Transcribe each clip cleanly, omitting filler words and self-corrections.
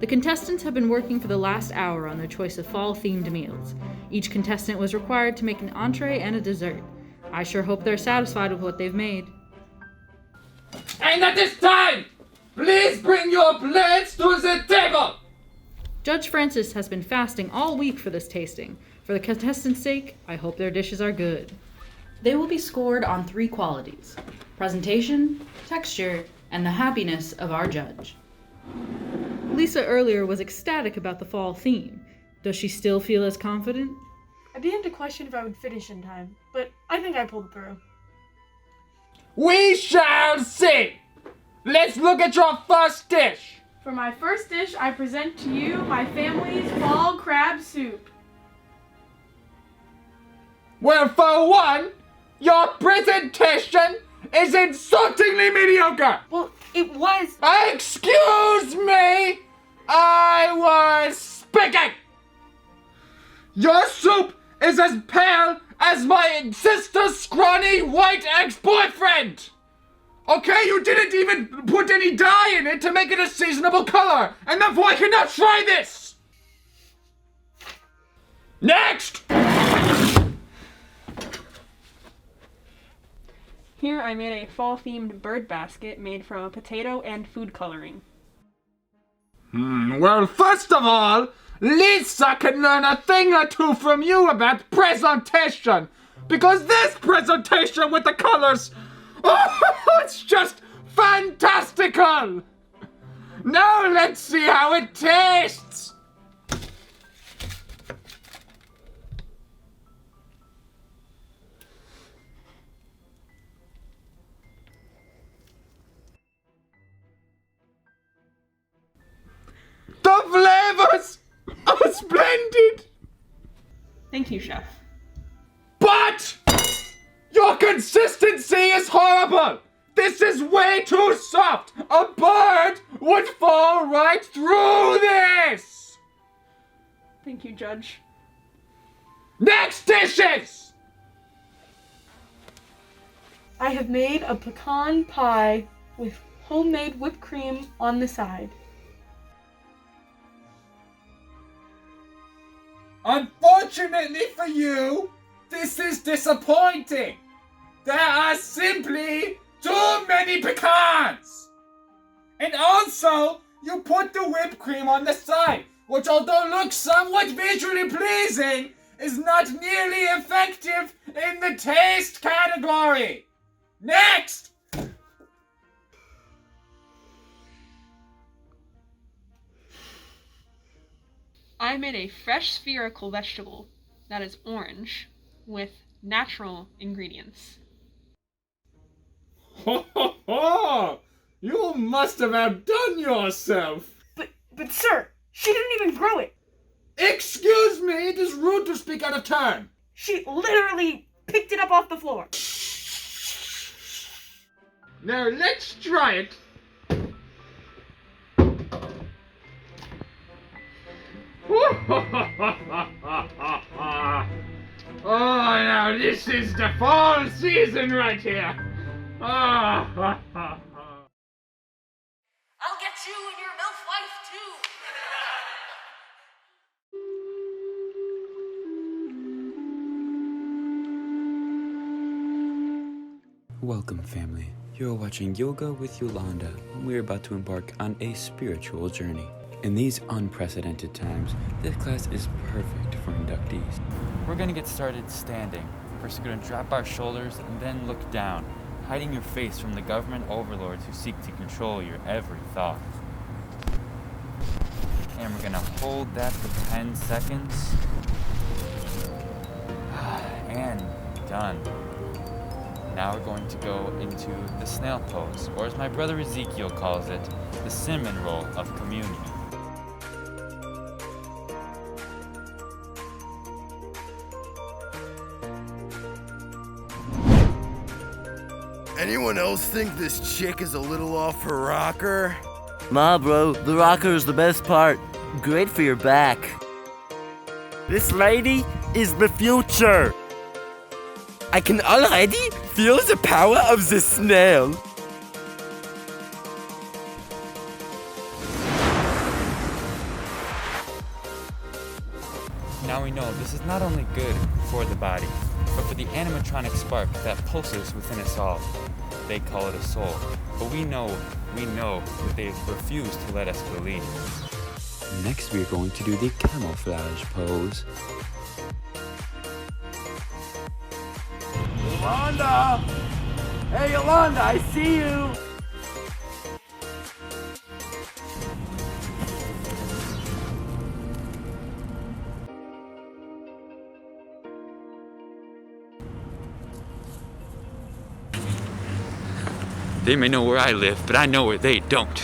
The contestants have been working for the last hour on their choice of fall-themed meals. Each contestant was required to make an entree and a dessert. I sure hope they're satisfied with what they've made. And at this time, please bring your plates to the table! Judge Francis has been fasting all week for this tasting. For the contestants' sake, I hope their dishes are good. They will be scored on 3 qualities: presentation, texture, and the happiness of our judge. Lisa earlier was ecstatic about the fall theme. Does she still feel as confident? I began to question if I would finish in time, but I think I pulled through. We shall see! Let's look at your first dish! For my first dish, I present to you my family's fall crab soup. Well, for one, your presentation is insultingly mediocre! Well, it was... Excuse me! I was speaking! Your soup is as pale as my sister's scrawny white ex-boyfriend! Okay, you didn't even put any dye in it to make it a seasonable color, and therefore I cannot try this! Next! Here I made a fall-themed bird basket made from a potato and food coloring. Well, first of all, Lisa can learn a thing or two from you about presentation. Because this presentation with the colors, oh, it's just fantastical! Now let's see how it tastes! The flavors are splendid! Thank you, Chef. But your consistency is horrible! This is way too soft! A bird would fall right through this! Thank you, Judge. Next dishes! I have made a pecan pie with homemade whipped cream on the side. Unfortunately for you, this is disappointing. There are simply too many pecans. And also, you put the whipped cream on the side, which although looks somewhat visually pleasing, is not nearly effective in the taste category. Next! I made a fresh spherical vegetable that is orange with natural ingredients. Ho ho ho! You must have outdone yourself! But sir, she didn't even grow it. Excuse me, it is rude to speak out of turn. She literally picked it up off the floor. Now let's try it. Oh, now this is the fall season right here. I'll get you and your MILF wife too. Welcome, family. You're watching Yoga with Yolanda, and we're about to embark on a spiritual journey. In these unprecedented times, this class is perfect for inductees. We're gonna get started standing. First, we're gonna drop our shoulders and then look down, hiding your face from the government overlords who seek to control your every thought. And we're gonna hold that for 10 seconds. And done. Now we're going to go into the snail pose, or as my brother Ezekiel calls it, the cinnamon roll of communion. Anyone else think this chick is a little off her rocker? Nah, bro, the rocker is the best part. Great for your back. This lady is the future. I can already feel the power of the snail. Now we know this is not only good for the body, but for the animatronic spark that pulses within us all. They call it a soul, but we know that they refuse to let us believe. Next, we're going to do the camouflage pose. Yolanda! Hey, Yolanda, I see you! They may know where I live, but I know where they don't.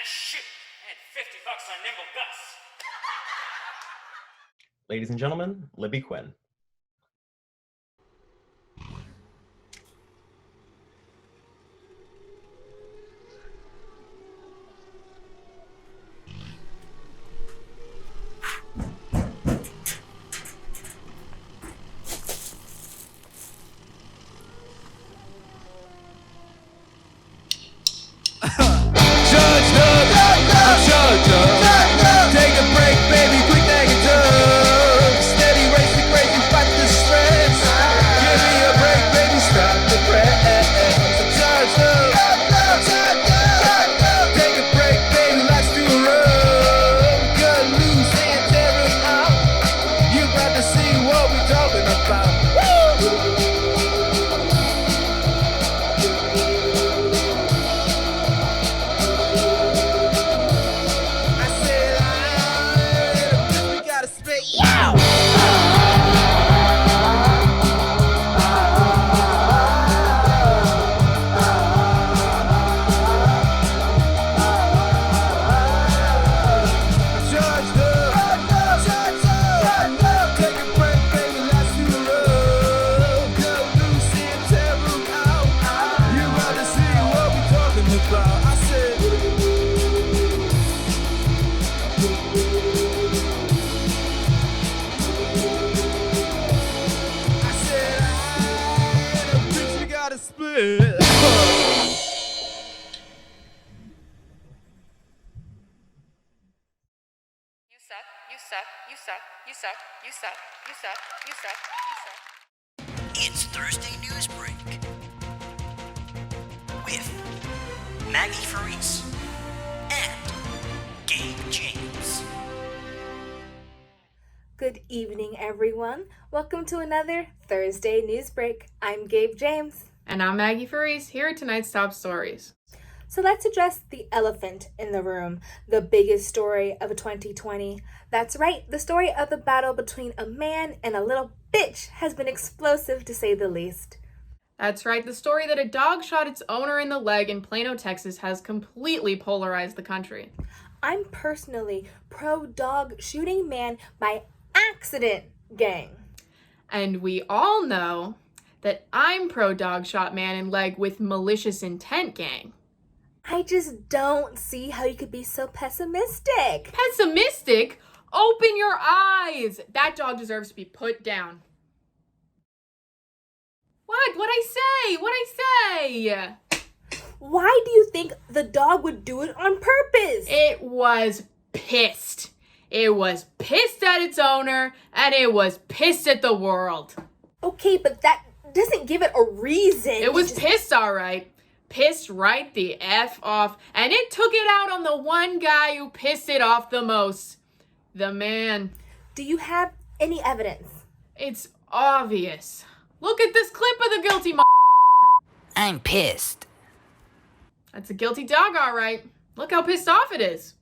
Shoot! I had $50 on Nimble Gus. Ladies and gentlemen, Libby Quinn. Take a break, baby, quick bag of drugs. Steady racing, crazy, fight the stress. Give me a break, baby, stop the press. Charge up. Take a break, baby, let's do a run. Cut loose and tear it out. You got to see what we're talking about. It's Thursday News Break with Maggie Farice and Gabe James. Good evening, everyone. Welcome to another Thursday News Break. I'm Gabe James. And I'm Maggie Farice, here are tonight's top stories. So let's address the elephant in the room, the biggest story of 2020. That's right, the story of the battle between a man and a little bitch has been explosive to say the least. That's right, the story that a dog shot its owner in the leg in Plano, Texas has completely polarized the country. I'm personally pro-dog shooting man by accident gang. And we all know that I'm pro-dog shot man in leg with malicious intent gang. I just don't see how you could be so pessimistic. Pessimistic? Open your eyes! That dog deserves to be put down. What'd I say? Why do you think the dog would do it on purpose? It was pissed. It was pissed at its owner, and it was pissed at the world. Okay, but that doesn't give it a reason. It was pissed, all right. Pissed right the F off, and it took it out on the one guy who pissed it off the most. The man. Do you have any evidence? It's obvious. Look at this clip of the guilty motherfucker. I'm pissed. That's a guilty dog, all right. Look how pissed off it is.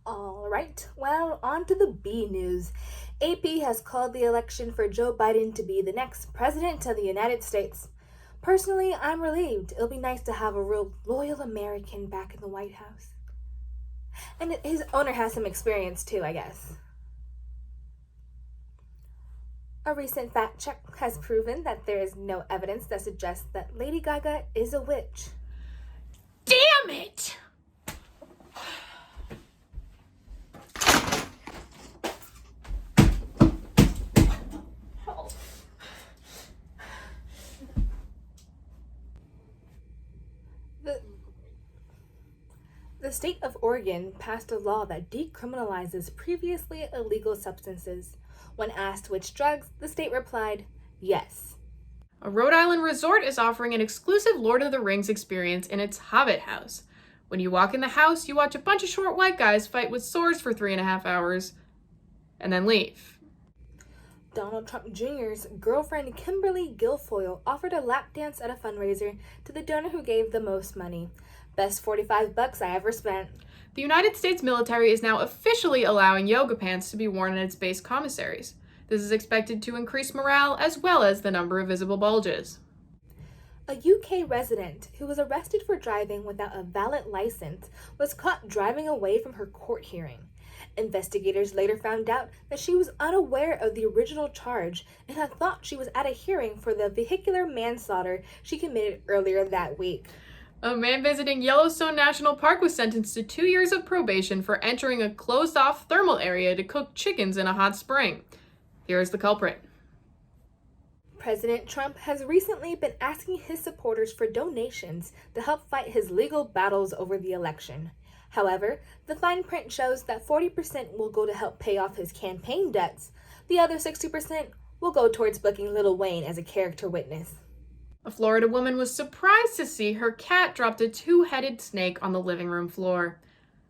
All right, well, on to the B news. AP has called the election for Joe Biden to be the next president of the United States. Personally, I'm relieved. It'll be nice to have a real loyal American back in the White House. And his owner has some experience too, I guess. A recent fact check has proven that there is no evidence that suggests that Lady Gaga is a witch. Damn it! The state of Oregon passed a law that decriminalizes previously illegal substances. When asked which drugs, the state replied, yes. A Rhode Island resort is offering an exclusive Lord of the Rings experience in its Hobbit house. When you walk in the house, you watch a bunch of short white guys fight with swords for 3.5 hours, and then leave. Donald Trump Jr.'s girlfriend Kimberly Guilfoyle offered a lap dance at a fundraiser to the donor who gave the most money. Best $45 I ever spent. The United States military is now officially allowing yoga pants to be worn in its base commissaries. This is expected to increase morale as well as the number of visible bulges. A UK resident who was arrested for driving without a valid license was caught driving away from her court hearing. Investigators later found out that she was unaware of the original charge and had thought she was at a hearing for the vehicular manslaughter she committed earlier that week. A man visiting Yellowstone National Park was sentenced to 2 years of probation for entering a closed-off thermal area to cook chickens in a hot spring. Here's the culprit. President Trump has recently been asking his supporters for donations to help fight his legal battles over the election. However, the fine print shows that 40% will go to help pay off his campaign debts. The other 60% will go towards booking Lil Wayne as a character witness. A Florida woman was surprised to see her cat dropped a two-headed snake on the living room floor.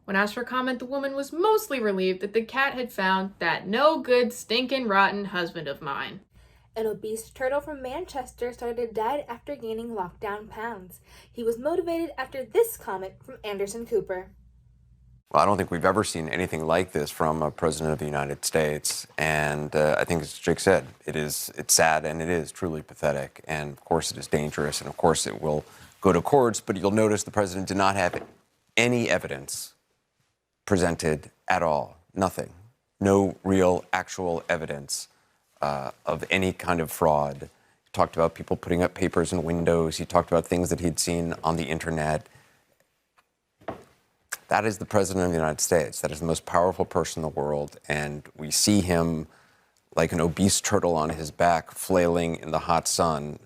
When asked for comment, the woman was mostly relieved that the cat had found that no good, stinking, rotten husband of mine. An obese turtle from Manchester started to diet after gaining lockdown pounds. He was motivated after this comment from Anderson Cooper. Well, I don't think we've ever seen anything like this from a president of the United States. And I think, as Jake said, it's sad and it is truly pathetic. And of course, it is dangerous. And of course, it will go to courts. But you'll notice the president did not have any evidence presented at all. Nothing. No real, actual evidence of any kind of fraud. He talked about people putting up papers in windows. He talked about things that he'd seen on the internet. That is the president of the United States. That is the most powerful person in the world. And we see him like an obese turtle on his back, flailing in the hot sun,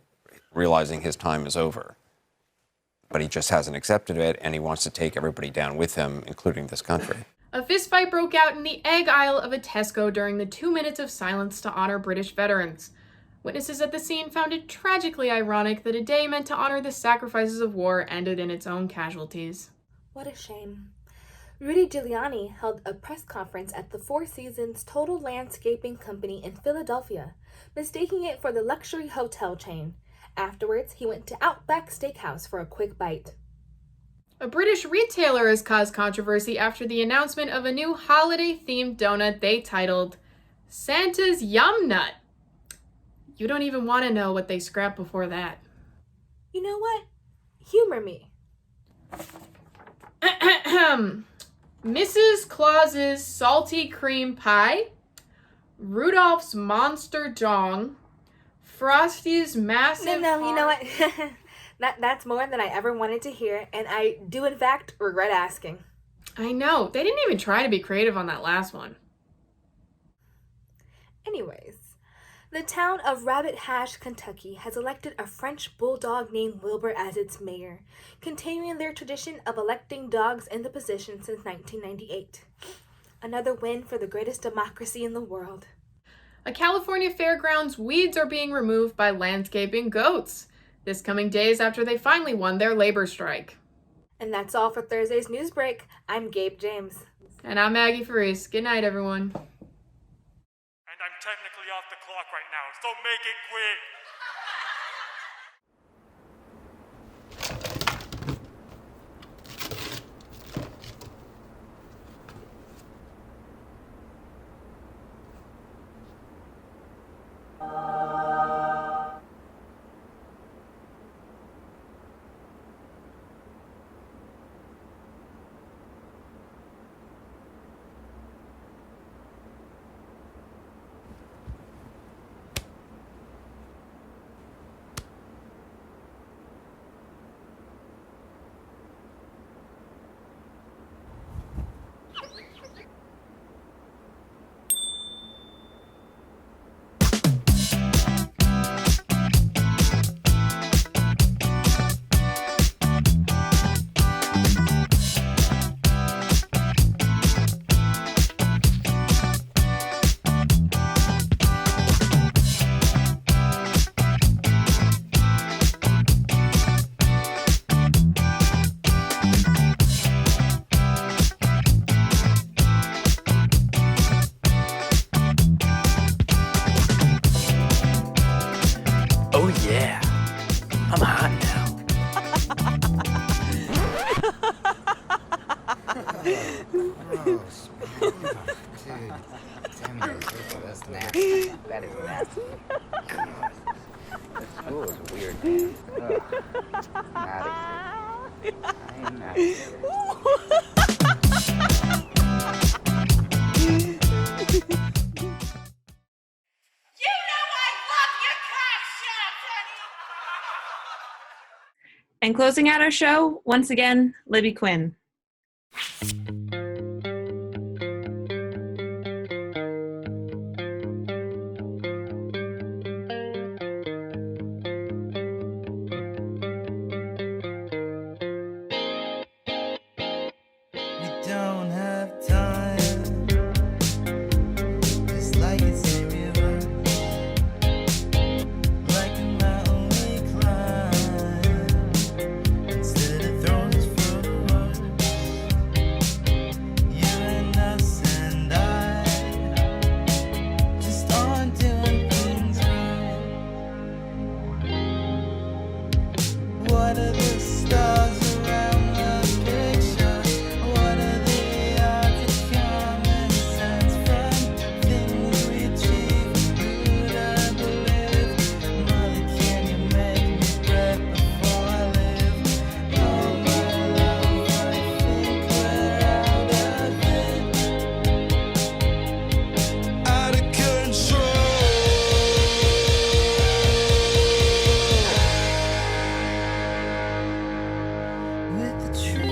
realizing his time is over. But he just hasn't accepted it, and he wants to take everybody down with him, including this country. A fistfight broke out in the egg aisle of a Tesco during the 2 minutes of silence to honor British veterans. Witnesses at the scene found it tragically ironic that a day meant to honor the sacrifices of war ended in its own casualties. What a shame. Rudy Giuliani held a press conference at the Four Seasons Total Landscaping Company in Philadelphia, mistaking it for the luxury hotel chain. Afterwards, he went to Outback Steakhouse for a quick bite. A British retailer has caused controversy after the announcement of a new holiday-themed donut they titled Santa's Yum Nut. You don't even want to know what they scrapped before that. You know what? Humor me. Mrs. Claus's Salty Cream Pie, Rudolph's Monster Dong, Frosty's Massive No, you know what? That's more than I ever wanted to hear, and I do in fact regret asking. I know. They didn't even try to be creative on that last one. Anyways, the town of Rabbit Hash, Kentucky has elected a French bulldog named Wilbur as its mayor, continuing their tradition of electing dogs in the position since 1998. Another win for the greatest democracy in the world. A California fairgrounds weeds are being removed by landscaping goats. This coming days after they finally won their labor strike. And that's all for Thursday's news break. I'm Gabe James. And I'm Maggie Faris. Good night, everyone. And I'm technically off the clock right now, so make it quick! And closing out our show, once again, Libby Quinn. Don't have time. Just like it's a river, like a mountain we climb. Instead of throwing us for the world, you and us and I just aren't doing things right. What are the stars around the picture? What are the odds of common sense from things we achieve? Who'd I believe? Mother, can you make me bread before I live? Oh my love, I think we're out of control. With the truth.